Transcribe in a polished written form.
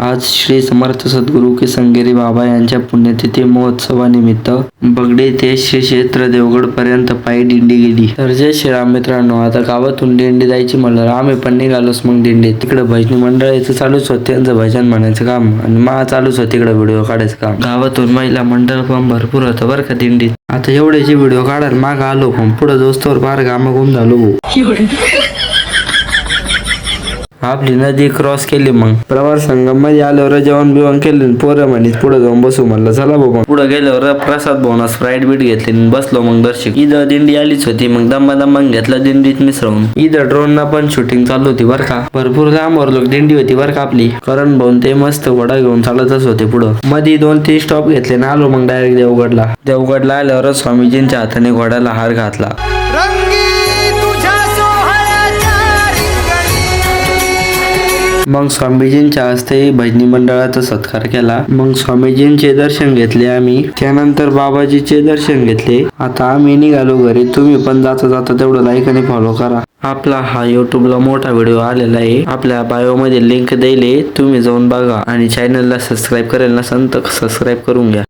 आज श्री समर्थ सद्गुरू किसनगिरी बाबा यांच्या पुण्यतिथी महोत्सवानिमित्त बगडे ते श्री क्षेत्र देवगड पर्यंत पायी दिंडी गेली. तर जय श्रीराम मित्रांनो, आता गावातून दिंडी जायची म्हणलं आम्ही पण निघालोच मग दिंडीत. तिकडे भजनी मंडळाचं चालूच होतं, त्यांचं भजन म्हणायचं काम आणि मा चालूच होतं तिकडे व्हिडिओ काढायचं काम. गावातून महिला मंडळ पण भरपूर होतं बरं का दिंडीत. आता एवढ्याचे व्हिडिओ काढायला माग आलो पण पुढे दोस्तवर फार कामं गुम झालो. आपली नदी क्रॉस केली, मग प्रवार संगम मध्ये आल्यावर जेवण बिवण केले. पोरं म्हणीत पुढे जाऊन बसू म्हणलं चला बाबा. पुढे गेल्यावर प्रसाद भावना स्प्राईट बीट घेतली, बसलो मग दर्शक. इथं दिंडी आलीच होती, मग दम्मा घेतला दिंडीत मिसळून. इथं ड्रोन ना पण शूटिंग चालू होती बरं का. भरपूर लांबवर लोक दिंडी होती बरं का आपली. करण भाऊन ते मस्त घोडा घेऊन चालतच होते पुढं. मध्ये 2-3 स्टॉप घेतले ना आलो मग डायरेक्ट देवगडला आल्यावर स्वामीजींच्या हाताने घोड्याला हार घातला. मग स्वामीजींच्या हस्ते भजनी मंडळाचा सत्कार केला. मग स्वामीजींचे दर्शन घेतले आम्ही. त्यानंतर बाबाजीचे दर्शन घेतले. आता आम्ही निघालो घरी. तुम्ही पण जाता तेवढं लाईक आणि फॉलो करा. आपला हा युट्यूबला मोठा व्हिडिओ आलेला आहे, आपल्या बायो मध्ये लिंक देईल, तुम्ही जाऊन बघा आणि चॅनलला सबस्क्राईब करेल नसेल तर सबस्क्राईब करून घ्या.